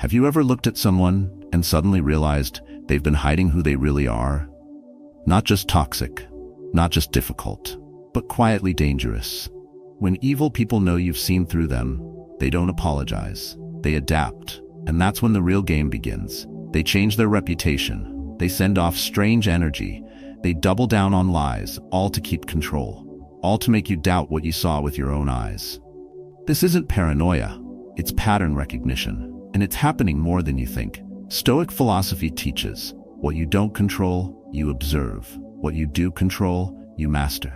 Have you ever looked at someone and suddenly realized they've been hiding who they really are? Not just toxic, not just difficult, but quietly dangerous. When evil people know you've seen through them, they don't apologize. They adapt, and that's when the real game begins. They change their reputation. They send off strange energy. They double down on lies, all to keep control, all to make you doubt what you saw with your own eyes. This isn't paranoia, it's pattern recognition, and it's happening more than you think. Stoic philosophy teaches, what you don't control, you observe. What you do control, you master.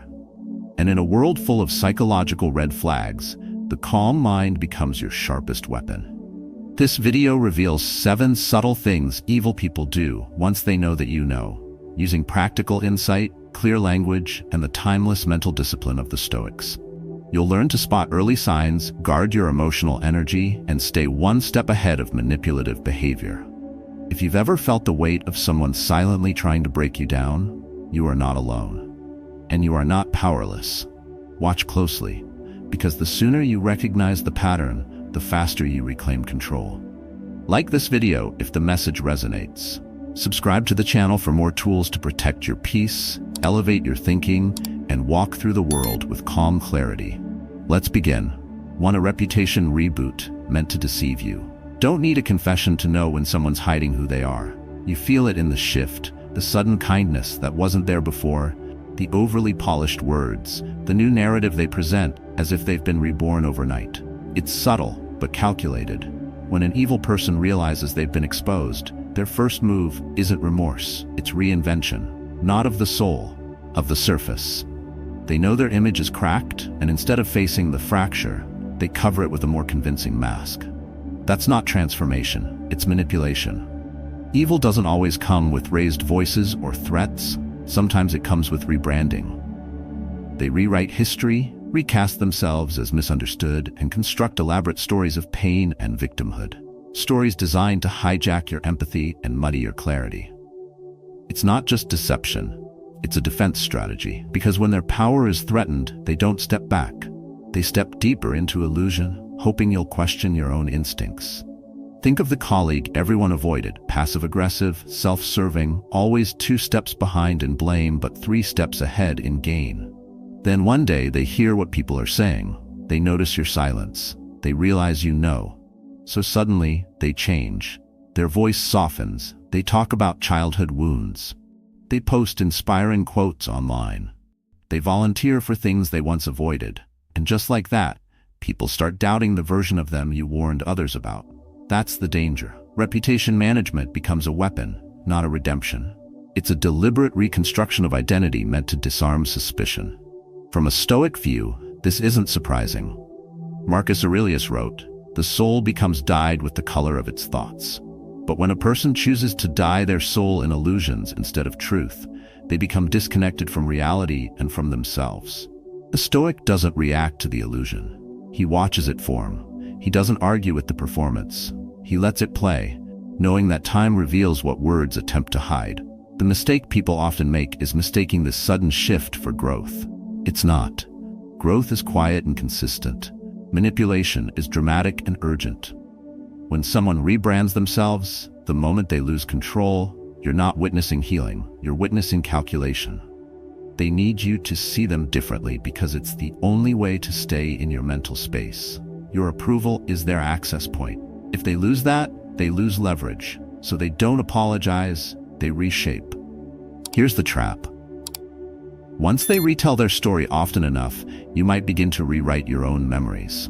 And in a world full of psychological red flags, the calm mind becomes your sharpest weapon. This video reveals 7 subtle things evil people do once they know that you know, using practical insight, clear language, and the timeless mental discipline of the Stoics. You'll learn to spot early signs, guard your emotional energy, and stay one step ahead of manipulative behavior. If you've ever felt the weight of someone silently trying to break you down, you are not alone. And you are not powerless. Watch closely, because the sooner you recognize the pattern, the faster you reclaim control. Like this video if the message resonates. Subscribe to the channel for more tools to protect your peace, elevate your thinking, and walk through the world with calm clarity. Let's begin. 1. A reputation reboot meant to deceive you. Don't need a confession to know when someone's hiding who they are. You feel it in the shift, the sudden kindness that wasn't there before, the overly polished words, the new narrative they present as if they've been reborn overnight. It's subtle, but calculated. When an evil person realizes they've been exposed, their first move isn't remorse, it's reinvention. Not of the soul, of the surface. They know their image is cracked, and instead of facing the fracture, they cover it with a more convincing mask. That's not transformation, it's manipulation. Evil doesn't always come with raised voices or threats. Sometimes it comes with rebranding. They rewrite history, recast themselves as misunderstood, and construct elaborate stories of pain and victimhood. Stories designed to hijack your empathy and muddy your clarity. It's not just deception, it's a defense strategy. Because when their power is threatened, they don't step back. They step deeper into illusion, hoping you'll question your own instincts. Think of the colleague everyone avoided, passive-aggressive, self-serving, always 2 steps behind in blame but 3 steps ahead in gain. Then one day they hear what people are saying. They notice your silence. They realize you know. So suddenly, they change. Their voice softens. They talk about childhood wounds. They post inspiring quotes online. They volunteer for things they once avoided. And just like that, people start doubting the version of them you warned others about. That's the danger. Reputation management becomes a weapon, not a redemption. It's a deliberate reconstruction of identity meant to disarm suspicion. From a Stoic view, this isn't surprising. Marcus Aurelius wrote, "The soul becomes dyed with the color of its thoughts." But when a person chooses to dye their soul in illusions instead of truth, they become disconnected from reality and from themselves. The Stoic doesn't react to the illusion. He watches it form. He doesn't argue with the performance. He lets it play, knowing that time reveals what words attempt to hide. The mistake people often make is mistaking this sudden shift for growth. It's not. Growth is quiet and consistent. Manipulation is dramatic and urgent. When someone rebrands themselves, the moment they lose control, you're not witnessing healing, you're witnessing calculation. They need you to see them differently because it's the only way to stay in your mental space. Your approval is their access point. If they lose that, they lose leverage. So they don't apologize, they reshape. Here's the trap. Once they retell their story often enough, you might begin to rewrite your own memories.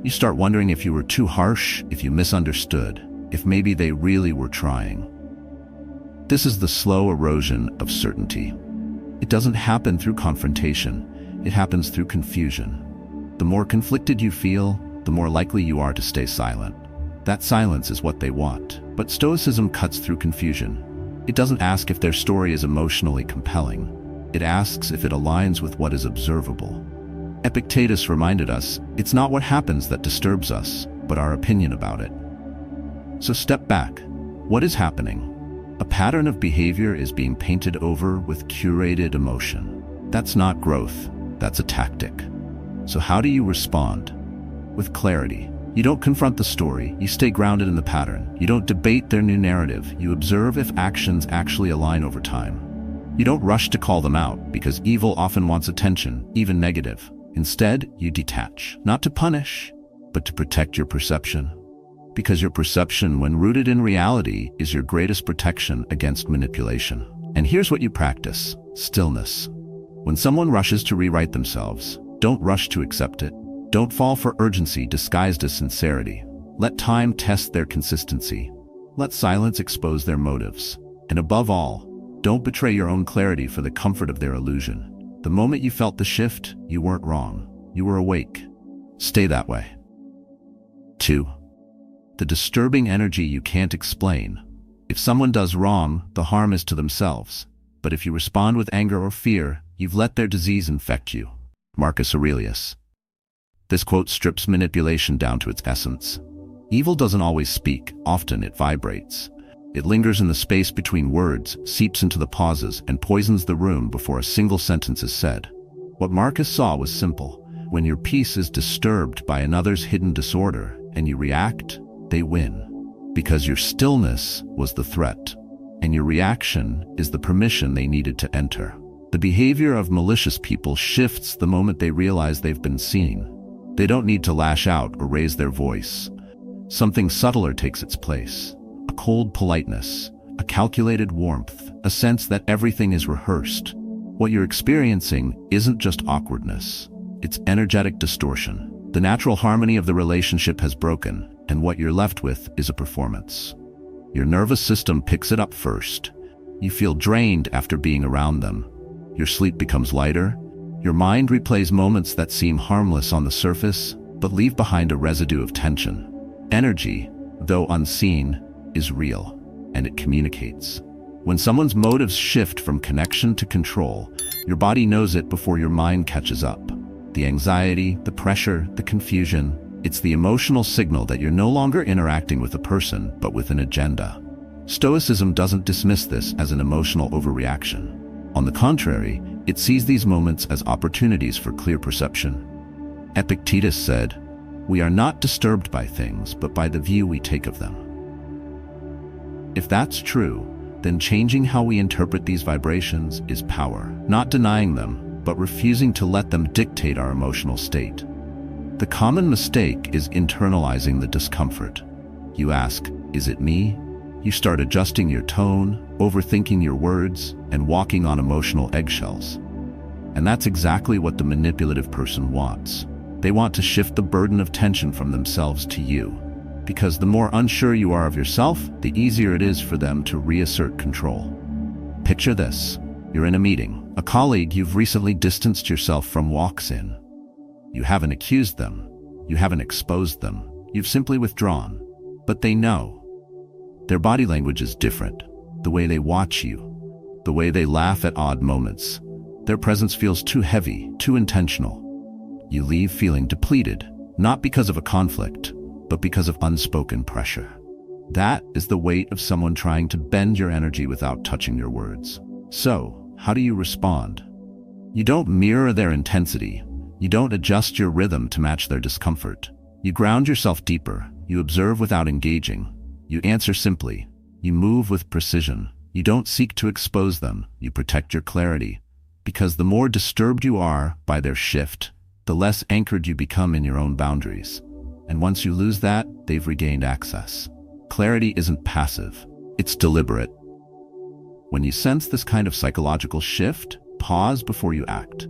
You start wondering if you were too harsh, if you misunderstood, if maybe they really were trying. This is the slow erosion of certainty. It doesn't happen through confrontation, it happens through confusion. The more conflicted you feel, the more likely you are to stay silent. That silence is what they want. But Stoicism cuts through confusion. It doesn't ask if their story is emotionally compelling. It asks if it aligns with what is observable. Epictetus reminded us, it's not what happens that disturbs us, but our opinion about it. So step back. What is happening? A pattern of behavior is being painted over with curated emotion. That's not growth, that's a tactic. So how do you respond? With clarity. You don't confront the story, you stay grounded in the pattern. You don't debate their new narrative, you observe if actions actually align over time. You don't rush to call them out, because evil often wants attention, even negative. Instead, you detach, not to punish, but to protect your perception. Because your perception, when rooted in reality, is your greatest protection against manipulation. And here's what you practice: stillness. When someone rushes to rewrite themselves, don't rush to accept it. Don't fall for urgency disguised as sincerity. Let time test their consistency. Let silence expose their motives. And above all, don't betray your own clarity for the comfort of their illusion. The moment you felt the shift, you weren't wrong. You were awake. Stay that way. 2. The disturbing energy you can't explain. If someone does wrong, the harm is to themselves. But if you respond with anger or fear, you've let their disease infect you. Marcus Aurelius. This quote strips manipulation down to its essence. Evil doesn't always speak, often it vibrates. It lingers in the space between words, seeps into the pauses, and poisons the room before a single sentence is said. What Marcus saw was simple. When your peace is disturbed by another's hidden disorder, and you react, they win. Because your stillness was the threat, and your reaction is the permission they needed to enter. The behavior of malicious people shifts the moment they realize they've been seen. They don't need to lash out or raise their voice. Something subtler takes its place. A cold politeness, a calculated warmth, a sense that everything is rehearsed. What you're experiencing isn't just awkwardness. It's energetic distortion. The natural harmony of the relationship has broken, and what you're left with is a performance. Your nervous system picks it up first. You feel drained after being around them. Your sleep becomes lighter. Your mind replays moments that seem harmless on the surface, but leave behind a residue of tension. Energy, though unseen, is real, and it communicates. When someone's motives shift from connection to control, your body knows it before your mind catches up. The anxiety, the pressure, the confusion, it's the emotional signal that you're no longer interacting with a person, but with an agenda. Stoicism doesn't dismiss this as an emotional overreaction. On the contrary, it sees these moments as opportunities for clear perception. Epictetus said, "We are not disturbed by things, but by the view we take of them." If that's true, then changing how we interpret these vibrations is power. Not denying them, but refusing to let them dictate our emotional state. The common mistake is internalizing the discomfort. You ask, "Is it me?" You start adjusting your tone, overthinking your words, and walking on emotional eggshells. And that's exactly what the manipulative person wants. They want to shift the burden of tension from themselves to you. Because the more unsure you are of yourself, the easier it is for them to reassert control. Picture this. You're in a meeting. A colleague you've recently distanced yourself from walks in. You haven't accused them. You haven't exposed them. You've simply withdrawn. But they know. Their body language is different. The way they watch you. The way they laugh at odd moments. Their presence feels too heavy, too intentional. You leave feeling depleted, not because of a conflict, but because of unspoken pressure. That is the weight of someone trying to bend your energy without touching your words. So, how do you respond? You don't mirror their intensity. You don't adjust your rhythm to match their discomfort. You ground yourself deeper. You observe without engaging. You answer simply. You move with precision. You don't seek to expose them. You protect your clarity. Because the more disturbed you are by their shift, the less anchored you become in your own boundaries. And once you lose that, they've regained access. Clarity isn't passive. It's deliberate. When you sense this kind of psychological shift, pause before you act.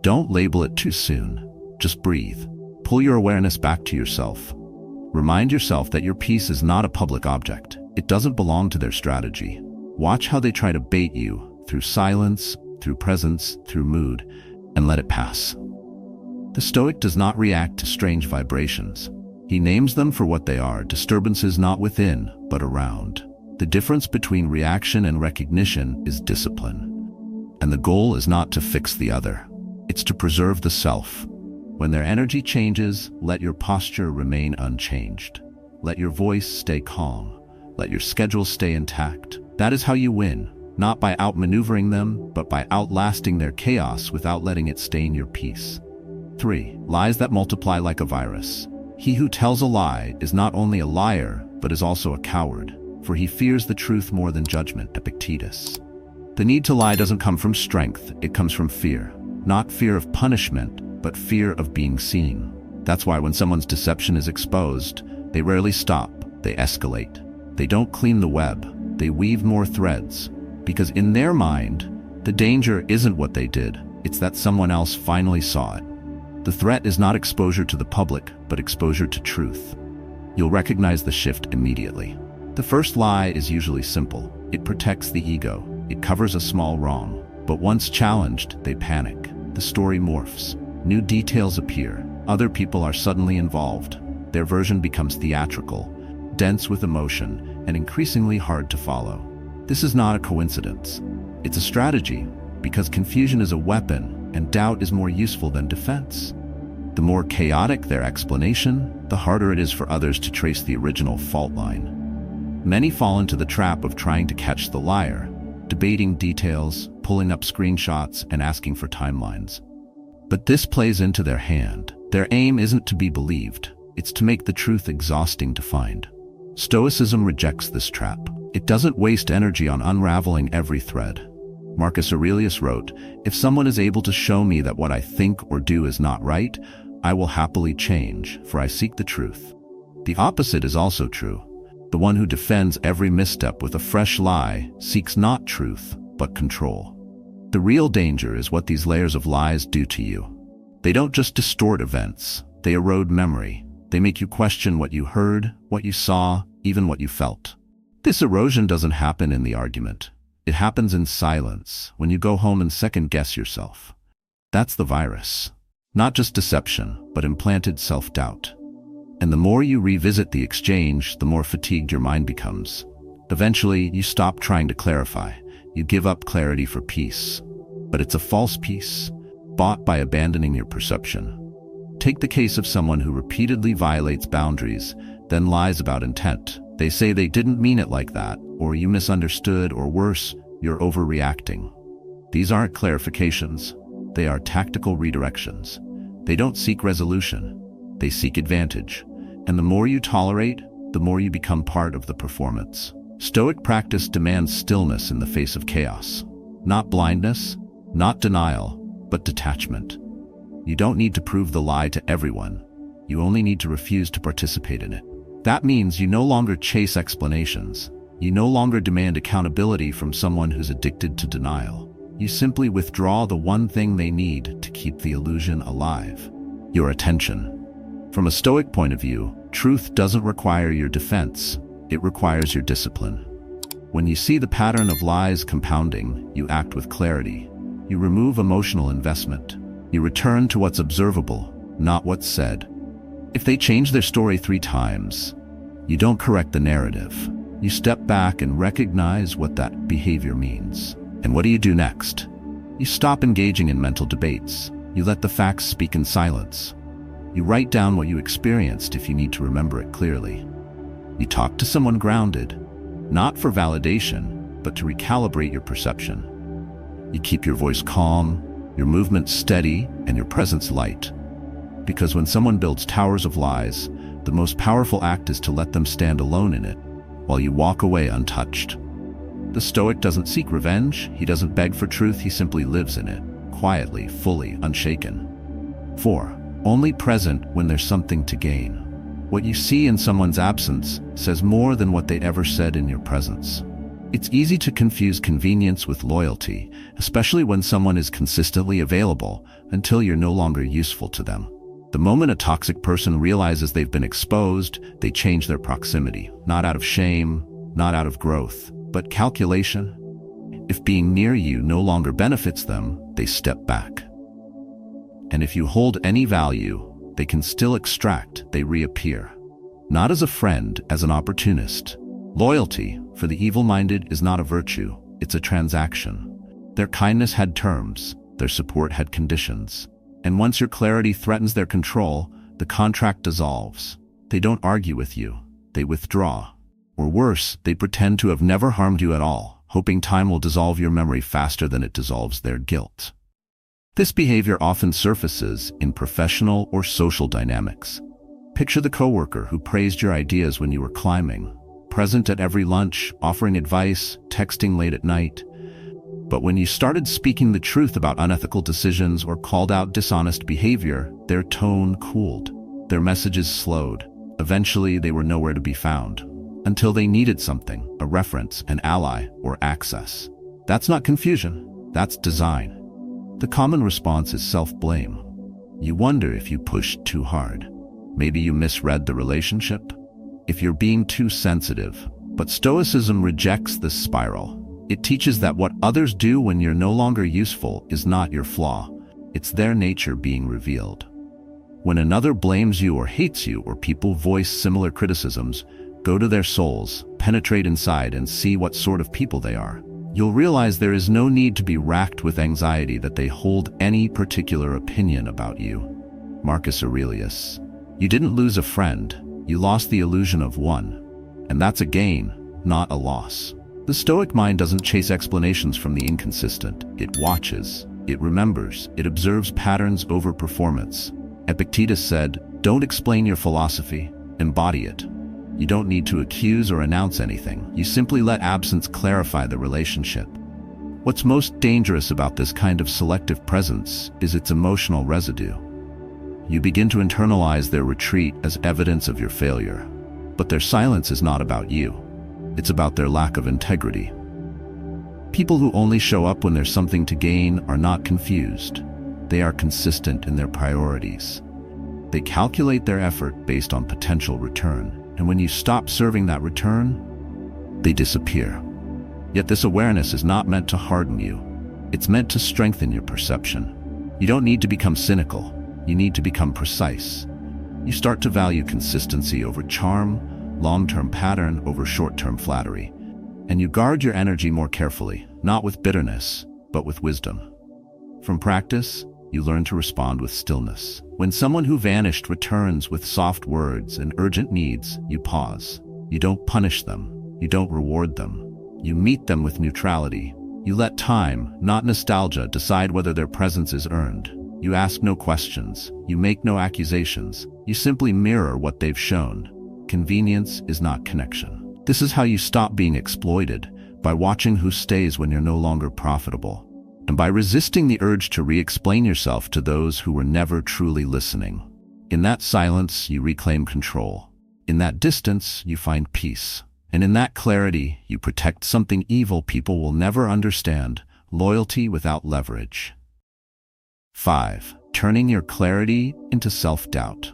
Don't label it too soon. Just breathe. Pull your awareness back to yourself. Remind yourself that your peace is not a public object. It doesn't belong to their strategy. Watch how they try to bait you, through silence, through presence, through mood, and let it pass. The Stoic does not react to strange vibrations. He names them for what they are, disturbances not within, but around. The difference between reaction and recognition is discipline. And the goal is not to fix the other. It's to preserve the self. When their energy changes, let your posture remain unchanged. Let your voice stay calm. Let your schedule stay intact. That is how you win, not by outmaneuvering them, but by outlasting their chaos without letting it stain your peace. 3. Lies that multiply like a virus. He who tells a lie is not only a liar, but is also a coward, for he fears the truth more than judgment. Epictetus. The need to lie doesn't come from strength, it comes from fear. Not fear of punishment, but fear of being seen. That's why when someone's deception is exposed, they rarely stop, they escalate. They don't clean the web, they weave more threads. Because in their mind, the danger isn't what they did, it's that someone else finally saw it. The threat is not exposure to the public, but exposure to truth. You'll recognize the shift immediately. The first lie is usually simple. It protects the ego. It covers a small wrong. But once challenged, they panic. The story morphs. New details appear. Other people are suddenly involved. Their version becomes theatrical, dense with emotion, and increasingly hard to follow. This is not a coincidence. It's a strategy, because confusion is a weapon, and doubt is more useful than defense. The more chaotic their explanation, the harder it is for others to trace the original fault line. Many fall into the trap of trying to catch the liar, debating details, pulling up screenshots, and asking for timelines. But this plays into their hand. Their aim isn't to be believed, it's to make the truth exhausting to find. Stoicism rejects this trap. It doesn't waste energy on unraveling every thread. Marcus Aurelius wrote, "If someone is able to show me that what I think or do is not right, I will happily change, for I seek the truth." The opposite is also true. The one who defends every misstep with a fresh lie seeks not truth, but control. The real danger is what these layers of lies do to you. They don't just distort events, they erode memory. They make you question what you heard, what you saw, even what you felt. This erosion doesn't happen in the argument. It happens in silence, when you go home and second-guess yourself. That's the virus. Not just deception, but implanted self-doubt. And the more you revisit the exchange, the more fatigued your mind becomes. Eventually, you stop trying to clarify. You give up clarity for peace. But it's a false peace, bought by abandoning your perception. Take the case of someone who repeatedly violates boundaries, then lies about intent. They say they didn't mean it like that, or you misunderstood, or worse, you're overreacting. These aren't clarifications. They are tactical redirections. They don't seek resolution. They seek advantage. And the more you tolerate, the more you become part of the performance. Stoic practice demands stillness in the face of chaos. Not blindness, not denial, but detachment. You don't need to prove the lie to everyone. You only need to refuse to participate in it. That means you no longer chase explanations. You no longer demand accountability from someone who's addicted to denial. You simply withdraw the one thing they need to keep the illusion alive: your attention. From a Stoic point of view, truth doesn't require your defense, it requires your discipline. When you see the pattern of lies compounding, you act with clarity. You remove emotional investment. You return to what's observable, not what's said. If they change their story 3 times, you don't correct the narrative. You step back and recognize what that behavior means. And what do you do next? You stop engaging in mental debates. You let the facts speak in silence. You write down what you experienced if you need to remember it clearly. You talk to someone grounded, not for validation, but to recalibrate your perception. You keep your voice calm, your movement steady, and your presence light. Because when someone builds towers of lies, the most powerful act is to let them stand alone in it, while you walk away untouched. The Stoic doesn't seek revenge, he doesn't beg for truth, he simply lives in it, quietly, fully, unshaken. 4. Only present when there's something to gain. What you see in someone's absence says more than what they ever said in your presence. It's easy to confuse convenience with loyalty, especially when someone is consistently available until you're no longer useful to them. The moment a toxic person realizes they've been exposed, they change their proximity, not out of shame, not out of growth, but calculation. If being near you no longer benefits them, they step back. And if you hold any value, they can still extract, they reappear. Not as a friend, as an opportunist. Loyalty, for the evil-minded, is not a virtue, it's a transaction. Their kindness had terms, their support had conditions. And once your clarity threatens their control, the contract dissolves. They don't argue with you, they withdraw. Or worse, they pretend to have never harmed you at all, hoping time will dissolve your memory faster than it dissolves their guilt. This behavior often surfaces in professional or social dynamics. Picture the coworker who praised your ideas when you were climbing, present at every lunch, offering advice, texting late at night. But when you started speaking the truth about unethical decisions or called out dishonest behavior, their tone cooled. Their messages slowed. Eventually, they were nowhere to be found. Until they needed something, a reference, an ally, or access. That's not confusion. That's design. The common response is self-blame. You wonder if you pushed too hard. Maybe you misread the relationship. If you're being too sensitive. But Stoicism rejects this spiral. It teaches that what others do when you're no longer useful is not your flaw. It's their nature being revealed. When another blames you or hates you, or people voice similar criticisms, go to their souls, penetrate inside, and see what sort of people they are. You'll realize there is no need to be racked with anxiety that they hold any particular opinion about you. Marcus Aurelius. You didn't lose a friend, you lost the illusion of one. And that's a gain, not a loss. The Stoic mind doesn't chase explanations from the inconsistent. It watches, it remembers, it observes patterns over performance. Epictetus said, "Don't explain your philosophy, embody it." You don't need to accuse or announce anything. You simply let absence clarify the relationship. What's most dangerous about this kind of selective presence is its emotional residue. You begin to internalize their retreat as evidence of your failure. But their silence is not about you. It's about their lack of integrity. People who only show up when there's something to gain are not confused. They are consistent in their priorities. They calculate their effort based on potential return. And when you stop serving that return, they disappear. Yet this awareness is not meant to harden you. It's meant to strengthen your perception. You don't need to become cynical. You need to become precise. You start to value consistency over charm, long-term pattern over short-term flattery. And you guard your energy more carefully, not with bitterness, but with wisdom. From practice, you learn to respond with stillness. When someone who vanished returns with soft words and urgent needs, you pause. You don't punish them. You don't reward them. You meet them with neutrality. You let time, not nostalgia, decide whether their presence is earned. You ask no questions. You make no accusations. You simply mirror what they've shown. Convenience is not connection. This is how you stop being exploited, by watching who stays when you're no longer profitable, and by resisting the urge to re-explain yourself to those who were never truly listening. In that silence, you reclaim control. In that distance, you find peace. And in that clarity, you protect something evil people will never understand: loyalty without leverage. 5. Turning your clarity into self-doubt.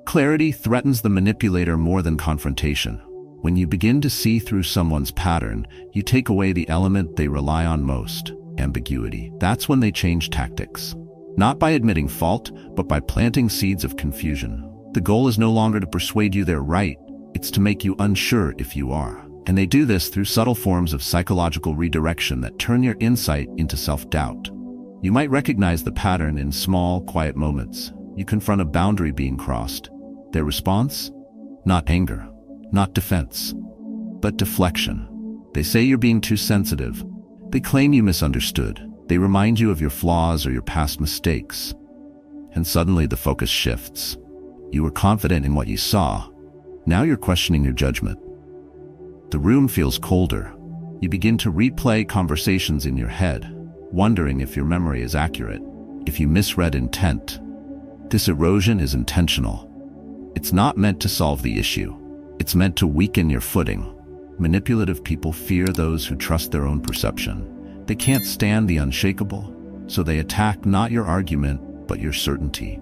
Clarity threatens the manipulator more than confrontation. When you begin to see through someone's pattern, you take away the element they rely on most: ambiguity. That's when they change tactics. Not by admitting fault, but by planting seeds of confusion. The goal is no longer to persuade you they're right, it's to make you unsure if you are. And they do this through subtle forms of psychological redirection that turn your insight into self-doubt. You might recognize the pattern in small, quiet moments. You confront a boundary being crossed. Their response? Not anger, not defense, but deflection. They say you're being too sensitive. They claim you misunderstood. They remind you of your flaws or your past mistakes. And suddenly the focus shifts. You were confident in what you saw. Now you're questioning your judgment. The room feels colder. You begin to replay conversations in your head, wondering if your memory is accurate, if you misread intent. This erosion is intentional. It's not meant to solve the issue. It's meant to weaken your footing. Manipulative people fear those who trust their own perception. They can't stand the unshakable, so they attack not your argument, but your certainty.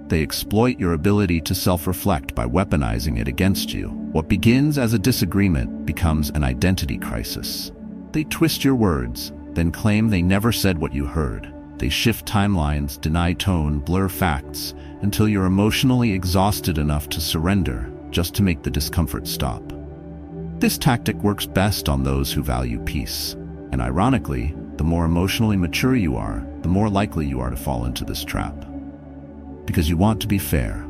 They exploit your ability to self-reflect by weaponizing it against you. What begins as a disagreement becomes an identity crisis. They twist your words, then claim they never said what you heard. They shift timelines, deny tone, blur facts, until you're emotionally exhausted enough to surrender, just to make the discomfort stop. This tactic works best on those who value peace. And ironically, the more emotionally mature you are, the more likely you are to fall into this trap. Because you want to be fair.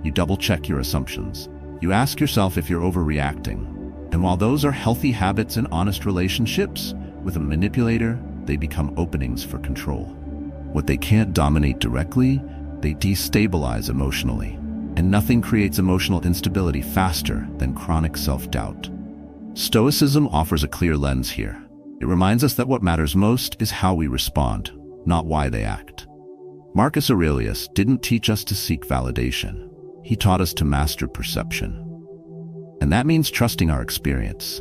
You double-check your assumptions. You ask yourself if you're overreacting. And while those are healthy habits in honest relationships, with a manipulator, they become openings for control. What they can't dominate directly, they destabilize emotionally. and nothing creates emotional instability faster than chronic self-doubt. Stoicism offers a clear lens here. It reminds us that what matters most is how we respond, not why they act. Marcus Aurelius didn't teach us to seek validation. He taught us to master perception. And that means trusting our experience,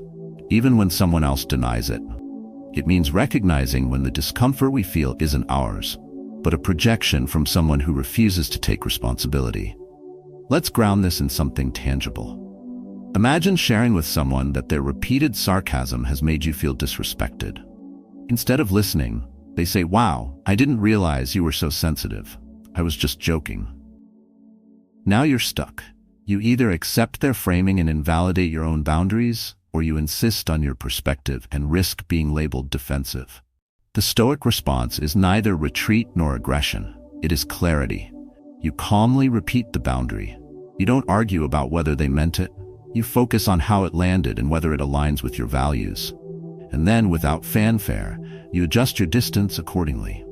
even when someone else denies it. It means recognizing when the discomfort we feel isn't ours, but a projection from someone who refuses to take responsibility. Let's ground this in something tangible. Imagine sharing with someone that their repeated sarcasm has made you feel disrespected. Instead of listening, they say, "Wow, I didn't realize you were so sensitive. I was just joking." Now you're stuck. You either accept their framing and invalidate your own boundaries, or you insist on your perspective and risk being labeled defensive. The Stoic response is neither retreat nor aggression. It is clarity. You calmly repeat the boundary. You don't argue about whether they meant it. You focus on how it landed and whether it aligns with your values. And then, without fanfare, you adjust your distance accordingly.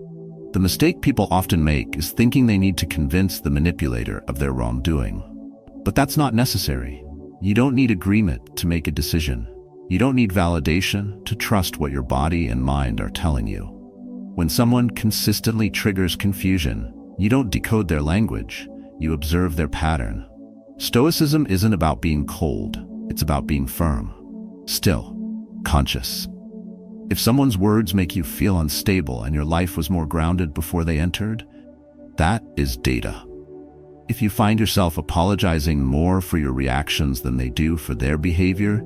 The mistake people often make is thinking they need to convince the manipulator of their wrongdoing. But that's not necessary. You don't need agreement to make a decision. You don't need validation to trust what your body and mind are telling you. When someone consistently triggers confusion, you don't decode their language, you observe their pattern. Stoicism isn't about being cold, it's about being firm, still, conscious. If someone's words make you feel unstable and your life was more grounded before they entered, that is data. If you find yourself apologizing more for your reactions than they do for their behavior,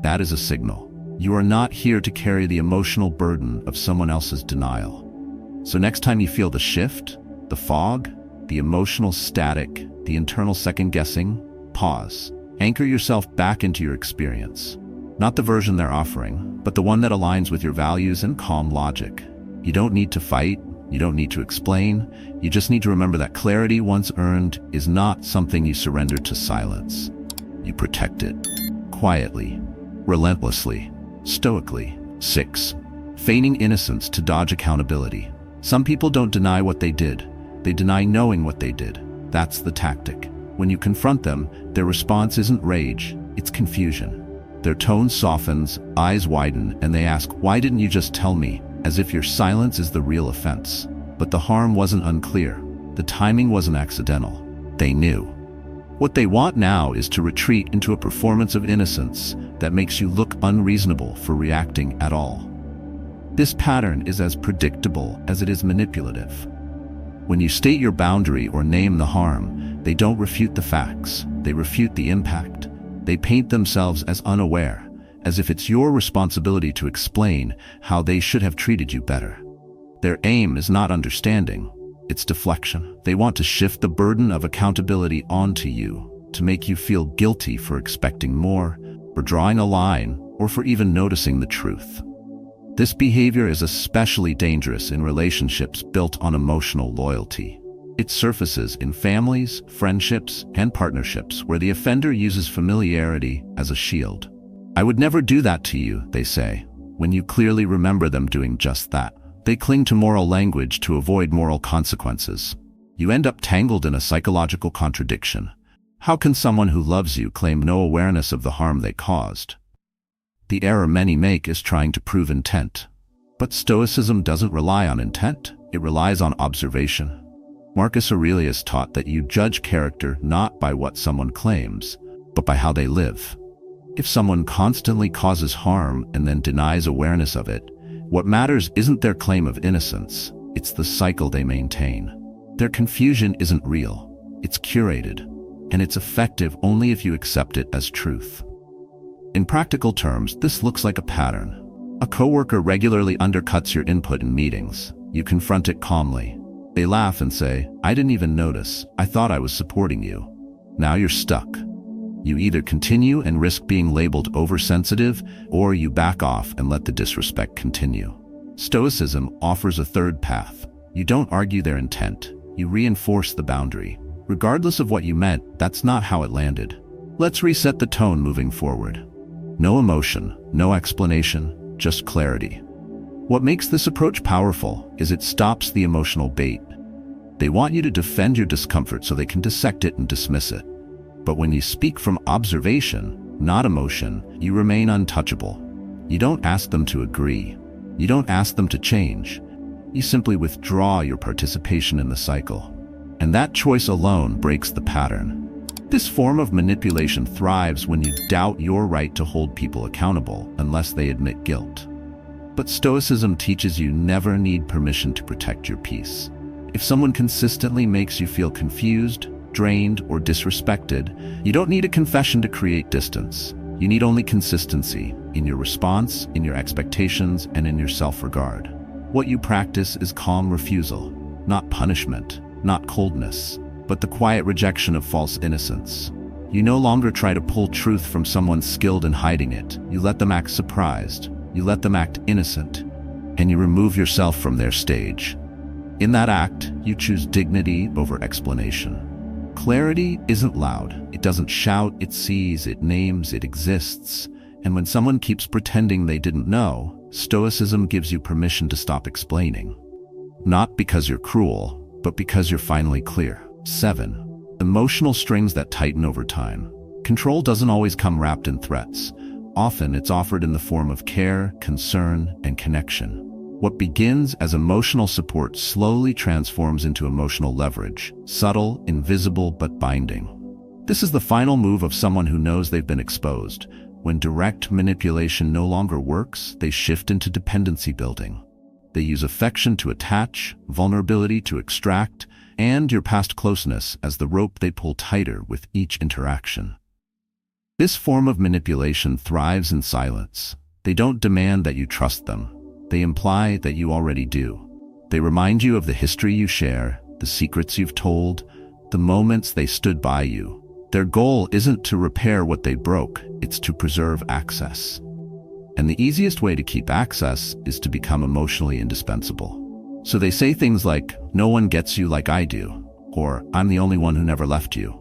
that is a signal. You are not here to carry the emotional burden of someone else's denial. So next time you feel the shift, the fog, the emotional static, the internal second-guessing, pause. Anchor yourself back into your experience. Not the version they're offering, but the one that aligns with your values and calm logic. You don't need to fight. You don't need to explain. You just need to remember that clarity once earned is not something you surrender to silence. You protect it. Quietly. Relentlessly. Stoically. 6. Feigning innocence to dodge accountability. Some people don't deny what they did. They deny knowing what they did. That's the tactic. When you confront them, their response isn't rage, it's confusion. Their tone softens, eyes widen, and they ask, "Why didn't you just tell me?" As if your silence is the real offense. But the harm wasn't unclear. The timing wasn't accidental. They knew. What they want now is to retreat into a performance of innocence that makes you look unreasonable for reacting at all. This pattern is as predictable as it is manipulative. When you state your boundary or name the harm, they don't refute the facts. They refute the impact. They paint themselves as unaware, as if it's your responsibility to explain how they should have treated you better. Their aim is not understanding, it's deflection. They want to shift the burden of accountability onto you, to make you feel guilty for expecting more, for drawing a line, or for even noticing the truth. This behavior is especially dangerous in relationships built on emotional loyalty. It surfaces in families, friendships, and partnerships where the offender uses familiarity as a shield. "I would never do that to you," they say, when you clearly remember them doing just that. They cling to moral language to avoid moral consequences. You end up tangled in a psychological contradiction. How can someone who loves you claim no awareness of the harm they caused? The error many make is trying to prove intent. But Stoicism doesn't rely on intent, it relies on observation. Marcus Aurelius taught that you judge character not by what someone claims, but by how they live. If someone constantly causes harm and then denies awareness of it, what matters isn't their claim of innocence, it's the cycle they maintain. Their confusion isn't real, it's curated, and it's effective only if you accept it as truth. In practical terms, this looks like a pattern. A coworker regularly undercuts your input in meetings. You confront it calmly. They laugh and say, "I didn't even notice. I thought I was supporting you." Now you're stuck. You either continue and risk being labeled oversensitive, or you back off and let the disrespect continue. Stoicism offers a third path. You don't argue their intent. You reinforce the boundary. Regardless of what you meant, that's not how it landed. Let's reset the tone moving forward. No emotion, no explanation, just clarity. What makes this approach powerful is it stops the emotional bait. They want you to defend your discomfort so they can dissect it and dismiss it. But when you speak from observation, not emotion, you remain untouchable. You don't ask them to agree. You don't ask them to change. You simply withdraw your participation in the cycle. And that choice alone breaks the pattern. This form of manipulation thrives when you doubt your right to hold people accountable unless they admit guilt. But Stoicism teaches you never need permission to protect your peace. If someone consistently makes you feel confused, drained, or disrespected, you don't need a confession to create distance. You need only consistency in your response, in your expectations, and in your self-regard. What you practice is calm refusal, not punishment, not coldness, but the quiet rejection of false innocence. You no longer try to pull truth from someone skilled in hiding it. You let them act surprised. You let them act innocent. And you remove yourself from their stage. In that act, you choose dignity over explanation. Clarity isn't loud. It doesn't shout, it sees, it names, it exists. And when someone keeps pretending they didn't know, Stoicism gives you permission to stop explaining. Not because you're cruel, but because you're finally clear. 7. Emotional strings that tighten over time. Control doesn't always come wrapped in threats. Often it's offered in the form of care, concern, and connection. What begins as emotional support slowly transforms into emotional leverage, subtle, invisible, but binding. This is the final move of someone who knows they've been exposed. When direct manipulation no longer works, they shift into dependency building. They use affection to attach, vulnerability to extract, and your past closeness as the rope they pull tighter with each interaction. This form of manipulation thrives in silence. They don't demand that you trust them. They imply that you already do. They remind you of the history you share, the secrets you've told, the moments they stood by you. Their goal isn't to repair what they broke, it's to preserve access. And the easiest way to keep access is to become emotionally indispensable. So they say things like, "No one gets you like I do," or "I'm the only one who never left you."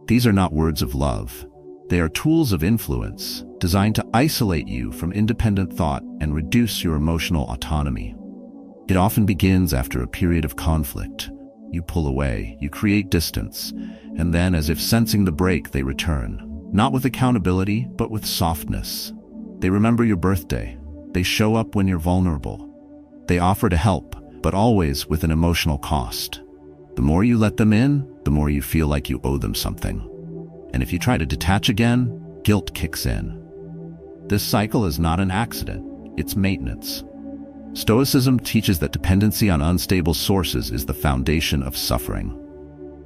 These are not words of love. They are tools of influence, designed to isolate you from independent thought and reduce your emotional autonomy. It often begins after a period of conflict. You pull away, you create distance, and then, as if sensing the break, they return. Not with accountability, but with softness. They remember your birthday. They show up when you're vulnerable. They offer to help, but always with an emotional cost. The more you let them in, the more you feel like you owe them something. And if you try to detach again, guilt kicks in. This cycle is not an accident, it's maintenance. Stoicism teaches that dependency on unstable sources is the foundation of suffering.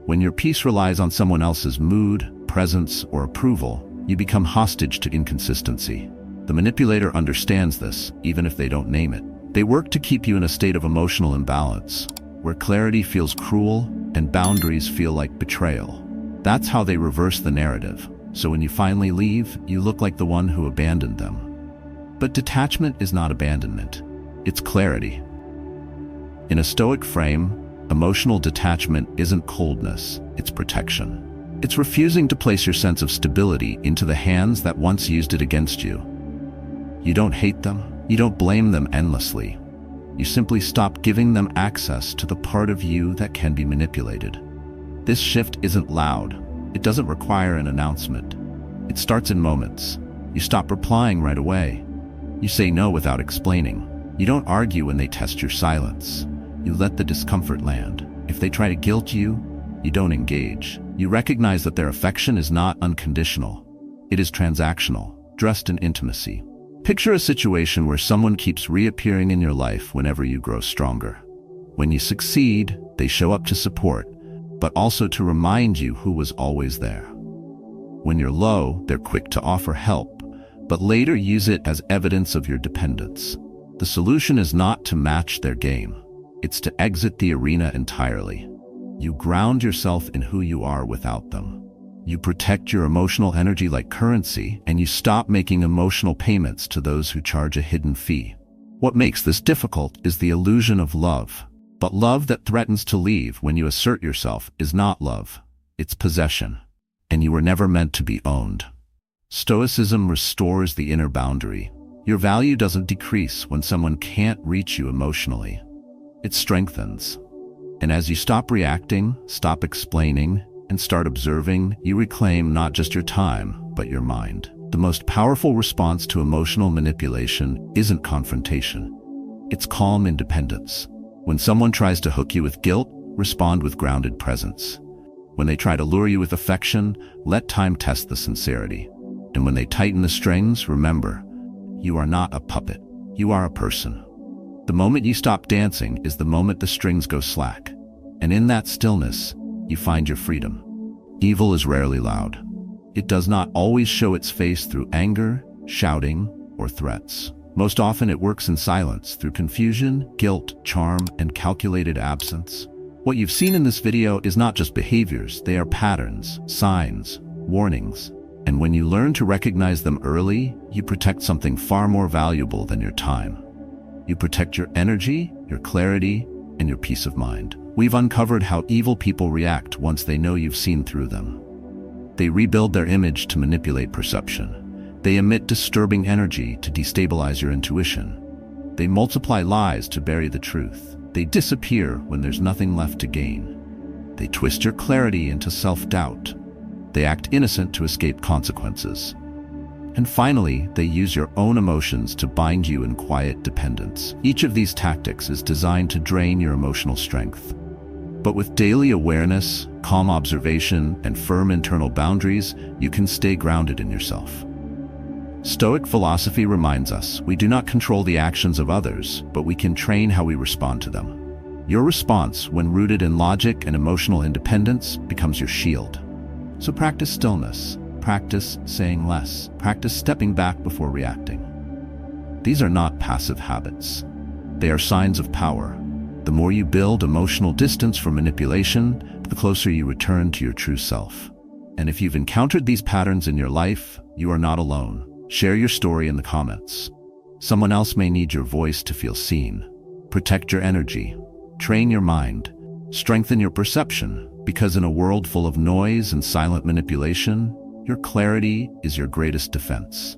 When your peace relies on someone else's mood, presence, or approval, you become hostage to inconsistency. The manipulator understands this, even if they don't name it. They work to keep you in a state of emotional imbalance, where clarity feels cruel and boundaries feel like betrayal. That's how they reverse the narrative. So when you finally leave, you look like the one who abandoned them. But detachment is not abandonment. It's clarity. In a Stoic frame, emotional detachment isn't coldness, it's protection. It's refusing to place your sense of stability into the hands that once used it against you. You don't hate them, you don't blame them endlessly. You simply stop giving them access to the part of you that can be manipulated. This shift isn't loud. It doesn't require an announcement. It starts in moments. You stop replying right away. You say no without explaining. You don't argue when they test your silence. You let the discomfort land. If they try to guilt you, you don't engage. You recognize that their affection is not unconditional. It is transactional, dressed in intimacy. Picture a situation where someone keeps reappearing in your life whenever you grow stronger. When you succeed, they show up to support, but also to remind you who was always there. When you're low, they're quick to offer help, but later use it as evidence of your dependence. The solution is not to match their game. It's to exit the arena entirely. You ground yourself in who you are without them. You protect your emotional energy like currency, and you stop making emotional payments to those who charge a hidden fee. What makes this difficult is the illusion of love. But love that threatens to leave when you assert yourself is not love. It's possession. And you were never meant to be owned. Stoicism restores the inner boundary. Your value doesn't decrease when someone can't reach you emotionally. It strengthens. And as you stop reacting, stop explaining, and start observing, you reclaim not just your time, but your mind. The most powerful response to emotional manipulation isn't confrontation. It's calm independence. When someone tries to hook you with guilt, respond with grounded presence. When they try to lure you with affection, let time test the sincerity. And when they tighten the strings, remember, you are not a puppet. You are a person. The moment you stop dancing is the moment the strings go slack. And in that stillness, you find your freedom. Evil is rarely loud. It does not always show its face through anger, shouting, or threats. Most often it works in silence through confusion, guilt, charm, and calculated absence. What you've seen in this video is not just behaviors, they are patterns, signs, warnings. And when you learn to recognize them early, you protect something far more valuable than your time. You protect your energy, your clarity, and your peace of mind. We've uncovered how evil people react once they know you've seen through them. They rebuild their image to manipulate perception. They emit disturbing energy to destabilize your intuition. They multiply lies to bury the truth. They disappear when there's nothing left to gain. They twist your clarity into self-doubt. They act innocent to escape consequences. And finally, they use your own emotions to bind you in quiet dependence. Each of these tactics is designed to drain your emotional strength. But with daily awareness, calm observation, and firm internal boundaries, you can stay grounded in yourself. Stoic philosophy reminds us we do not control the actions of others, but we can train how we respond to them. Your response, when rooted in logic and emotional independence, becomes your shield. So practice stillness, practice saying less, practice stepping back before reacting. These are not passive habits. They are signs of power. The more you build emotional distance from manipulation, the closer you return to your true self. And if you've encountered these patterns in your life, you are not alone. Share your story in the comments. Someone else may need your voice to feel seen. Protect your energy. Train your mind. Strengthen your perception, because in a world full of noise and silent manipulation, your clarity is your greatest defense.